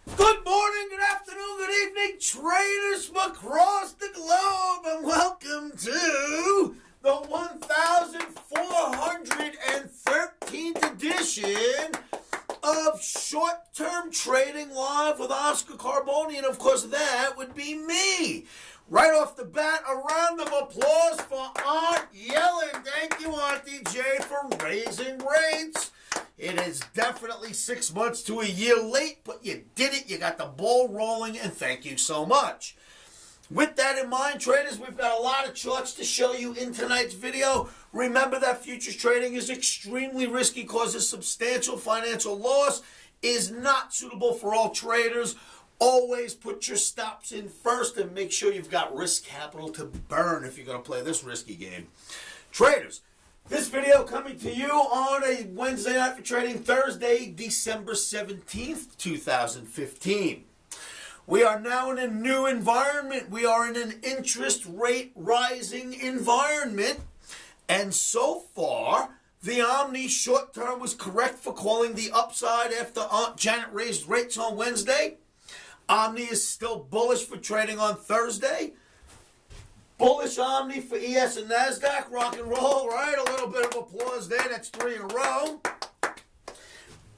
Good morning, good afternoon, good evening, traders from across the globe, and welcome to the 1413th edition of Short-Term Trading Live with Oscar Carboni, and of course that would be me. Right off the bat, a round of applause for Aunt Yelen. Thank you, Auntie J, for raising rates. It is definitely 6 months to a year late, but you did it. You got the ball rolling, and thank you so much. With that in mind, traders, we've got a lot of charts to show you in tonight's video. Remember that futures trading is extremely risky, causes substantial financial loss, is not suitable for all traders. Always put your stops in first and make sure you've got risk capital to burn if you're going to play this risky game. Traders, this video coming to you on a Wednesday night for trading, Thursday, December 17th, 2015. We are now in a new environment. We are in an interest rate rising environment. And so far, the OMNI short term was correct for calling the upside after Aunt Janet raised rates on Wednesday. OMNI is still bullish for trading on Thursday. Bullish OMNI for ES and NASDAQ. Rock and roll, right? A little bit of applause there. That's 3 in a row.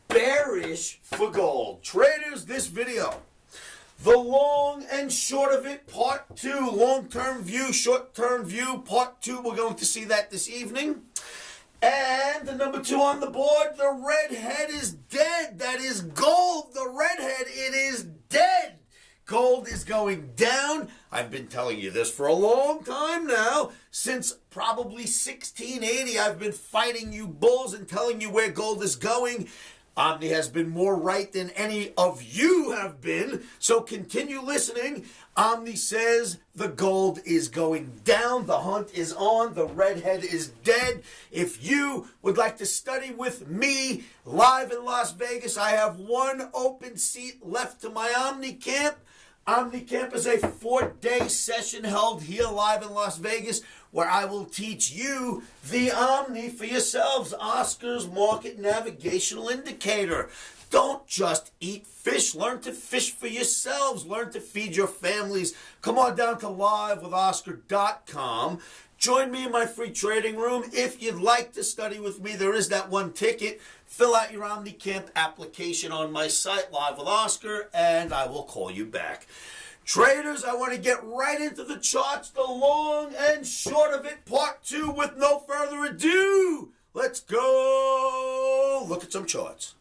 Bearish for gold. Traders, this video, the long and short of it, part 2. Long-term view, short-term view, part 2. We're going to see that this evening. And the number 2 on the board, the redhead is dead. That is gold. The redhead, it is dead. Gold is going down. I've been telling you this for a long time now. Since probably 1680, I've been fighting you bulls and telling you where gold is going. OMNI has been more right than any of you have been, so continue listening. OMNI says the gold is going down, the hunt is on, the redhead is dead. If you would like to study with me live in Las Vegas, I have 1 open seat left to my OMNI camp. OMNI Camp is a 4-day session held here live in Las Vegas where I will teach you the OMNI for yourselves, Oscar's Market Navigational Indicator. Don't just eat fish. Learn to fish for yourselves. Learn to feed your families. Come on down to livewithoscar.com. Join me in my free trading room. If you'd like to study with me, there is that 1 ticket. Fill out your OMNI Camp application on my site, Live with Oscar, and I will call you back. Traders, I want to get right into the charts, the long and short of it, part 2, with no further ado. Let's go look at some charts.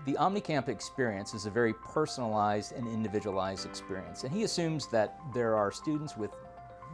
The OMNI Camp experience is a very personalized and individualized experience, and he assumes that there are students with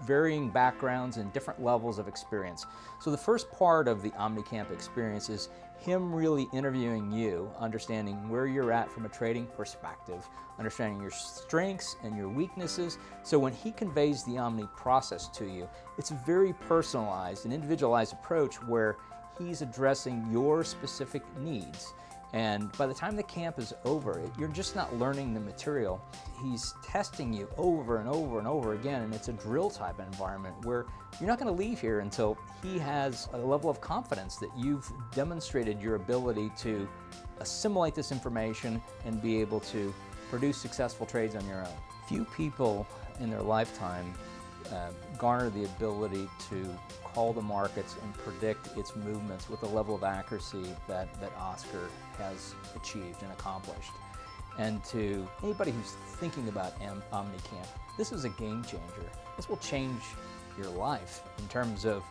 varying backgrounds and different levels of experience. So the first part of the OMNI Camp experience is him really interviewing you, understanding where you're at from a trading perspective, understanding your strengths and your weaknesses. So when he conveys the OMNI process to you, it's a very personalized and individualized approach where he's addressing your specific needs. And by the time the camp is over, you're just not learning the material. He's testing you over and over and over again, and it's a drill type environment where you're not going to leave here until he has a level of confidence that you've demonstrated your ability to assimilate this information and be able to produce successful trades on your own. Few people in their lifetime garner the ability to call the markets and predict its movements with a level of accuracy that Oscar has achieved and accomplished. And to anybody who's thinking about OMNI Camp, this is a game changer. This will change your life in terms of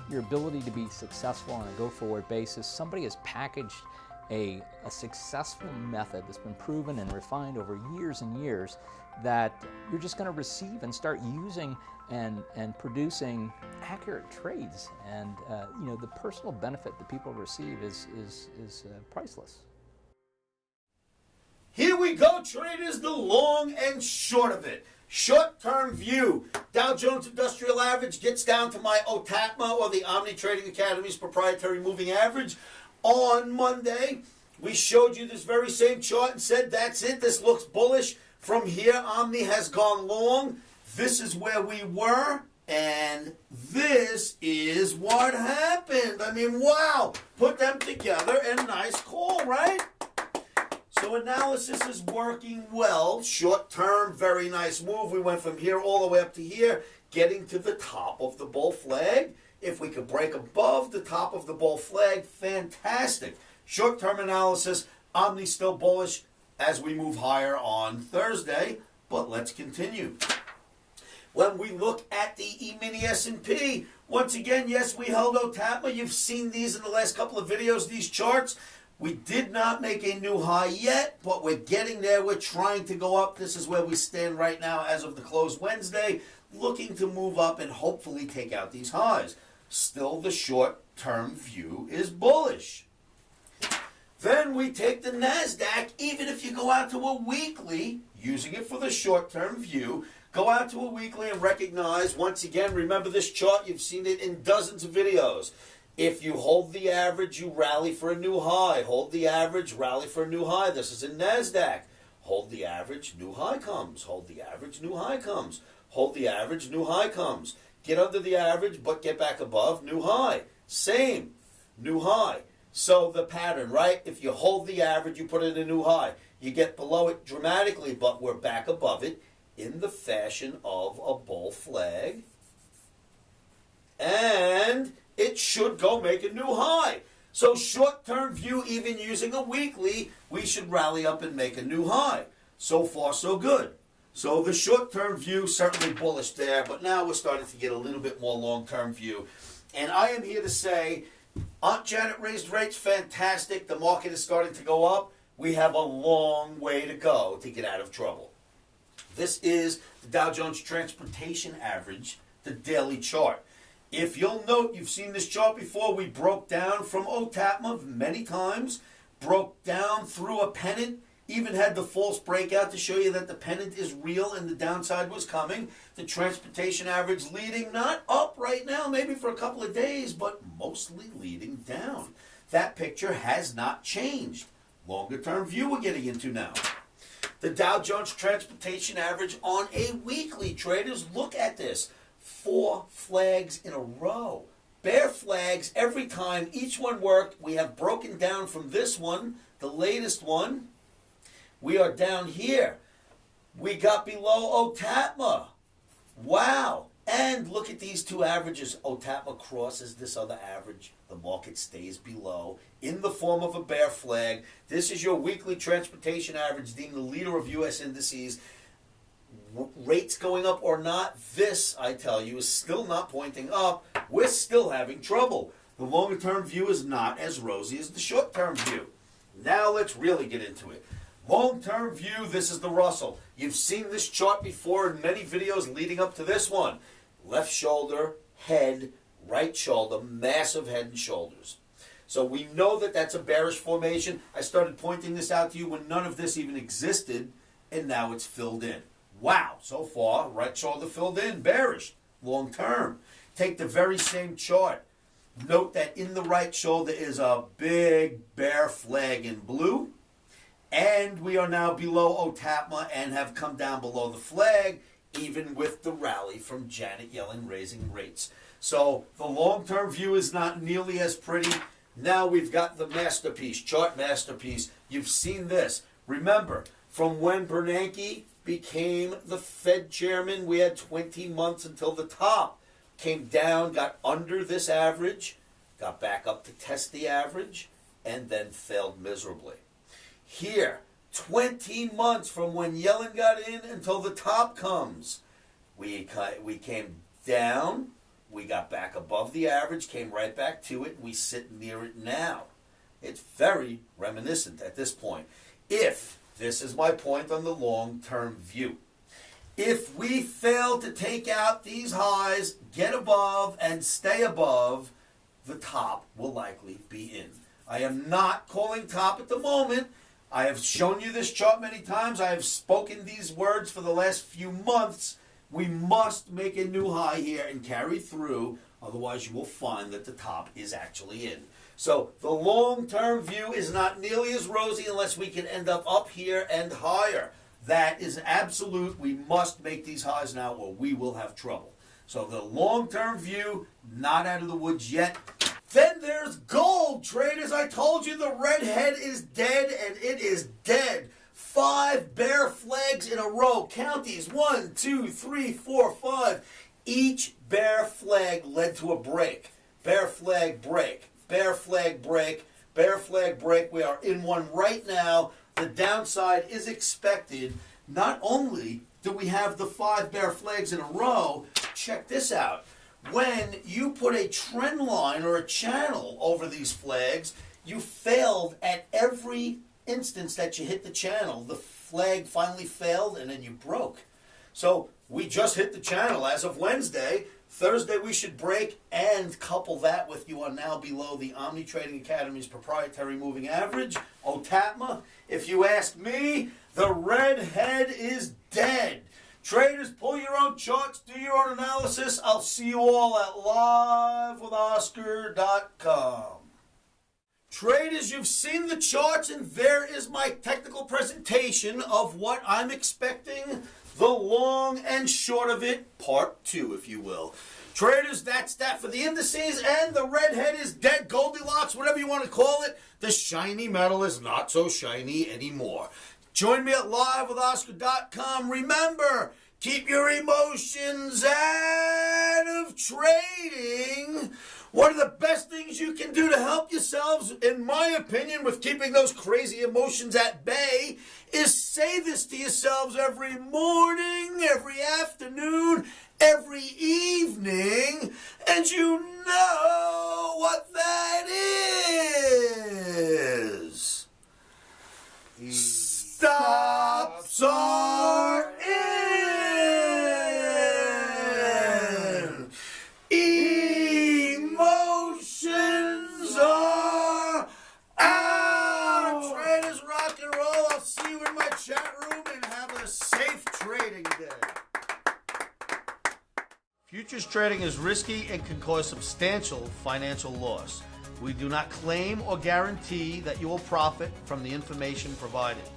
your ability to be successful on a go-forward basis. Somebody has packaged a successful method that's been proven and refined over years and years that you're just going to receive and start using and producing accurate trades. And you know, the personal benefit that people receive is priceless. Here we go, traders, the long and short of it. Short-term view. Dow Jones Industrial Average gets down to my OTAPMA, or the OMNI Trading Academy's proprietary moving average. On Monday, we showed you this very same chart and said, that's it, this looks bullish. From here, OMNI has gone long. This is where we were, and this is what happened. I mean, wow. Put them together, and nice call, right? So analysis is working well. Short term, very nice move. We went from here all the way up to here, getting to the top of the bull flag. If we could break above the top of the bull flag, fantastic. Short term analysis, Omni still bullish as we move higher on Thursday, but let's continue. When we look at the emini S&P, once again, yes, we held OTAPMA. You've seen these in the last couple of videos, these charts. We did not make a new high yet, but we're getting there. We're trying to go up. This is where we stand right now as of the close Wednesday, looking to move up and hopefully take out these highs. Still, the short-term view is bullish. Then we take the NASDAQ, even if you go out to a weekly, using it for the short-term view, go out to a weekly and recognize, once again, remember this chart, you've seen it in dozens of videos. If you hold the average, you rally for a new high. Hold the average, rally for a new high. This is in NASDAQ. Hold the average, new high comes. Hold the average, new high comes. Hold the average, new high comes. Get under the average, but get back above, new high. Same, new high. So the pattern, right? If you hold the average, you put in a new high. You get below it dramatically, but we're back above it in the fashion of a bull flag. And it should go make a new high. So short-term view, even using a weekly, we should rally up and make a new high. So far, so good. So the short-term view, certainly bullish there, but now we're starting to get a little bit more long-term view. And I am here to say, Aunt Janet raised rates, fantastic. The market is starting to go up. We have a long way to go to get out of trouble. This is the Dow Jones Transportation Average, the daily chart. If you'll note, you've seen this chart before, we broke down from OTAPMA many times, broke down through a pennant, even had the false breakout to show you that the pennant is real and the downside was coming. The transportation average leading, not up right now, maybe for a couple of days, but mostly leading down. That picture has not changed. Longer term view we're getting into now. The Dow Jones Transportation Average on a weekly, traders, look at this. 4 flags in a row. Bear flags every time. Each one worked. We have broken down from this one, the latest one. We are down here. We got below OTAPMA. Wow. And look at these two averages. OTAPMA crosses this other average. The market stays below in the form of a bear flag. This is your weekly transportation average, deemed the leader of U.S. indices. Rates going up or not, this, I tell you, is still not pointing up. We're still having trouble. The longer term view is not as rosy as the short term view. Now let's really get into it. Long term view, this is the Russell. You've seen this chart before in many videos leading up to this one. Left shoulder, head, right shoulder, massive head and shoulders. So we know that that's a bearish formation. I started pointing this out to you when none of this even existed, and now it's filled in. Wow, so far, right shoulder filled in, bearish, long term. Take the very same chart. Note that in the right shoulder is a big bear flag in blue, and we are now below OTAPMA and have come down below the flag, even with the rally from Janet Yellen raising rates. So the long-term view is not nearly as pretty. Now we've got the masterpiece, chart masterpiece. You've seen this. Remember, from when Bernanke became the Fed chairman, we had 20 months until the top. Came down, got under this average, got back up to test the average, and then failed miserably. Here, 20 months from when Yellen got in until the top comes. We came down, we got back above the average, came right back to it, and we sit near it now. It's very reminiscent at this point. This is my point on the long-term view. If we fail to take out these highs, get above, and stay above, the top will likely be in. I am not calling top at the moment. I have shown you this chart many times. I have spoken these words for the last few months. We must make a new high here and carry through. Otherwise, you will find that the top is actually in. So the long-term view is not nearly as rosy unless we can end up here and higher. That is absolute. We must make these highs now or we will have trouble. So the long-term view, not out of the woods yet. Then there's gold, traders. I told you the redhead is dead, and it is dead. 5 bear flags in a row. Count these. 1, 2, 3, 4, 5. Each bear flag led to a break. Bear flag break. Bear flag break. Bear flag break. We are in one right now. The downside is expected. Not only do we have the 5 bear flags in a row, check this out. When you put a trend line or a channel over these flags, you failed at every instance that you hit the channel. The flag finally failed and then you broke. So we just hit the channel as of Wednesday. Thursday we should break, and couple that with you are now below the Omni Trading Academy's proprietary moving average, OTAPMA. If you ask me, the redhead is dead. Traders, pull your own charts, do your own analysis. I'll see you all at livewithoscar.com. Traders, you've seen the charts, and there is my technical presentation of what I'm expecting, the long and short of it, part 2, if you will. Traders, that's that for the indices, and the redhead is dead, Goldilocks, whatever you want to call it. The shiny metal is not so shiny anymore. Join me at livewithoscar.com. Remember, keep your emotions out of trading. One of the best things you can do to help yourselves, in my opinion, with keeping those crazy emotions at bay, is say this to yourselves every morning, every afternoon, every evening, and you know what that is. Stops are in. Emotions are out. Traders, rock and roll. I'll see you in my chat room, and have a safe trading day. Futures trading is risky and can cause substantial financial loss. We do not claim or guarantee that you will profit from the information provided.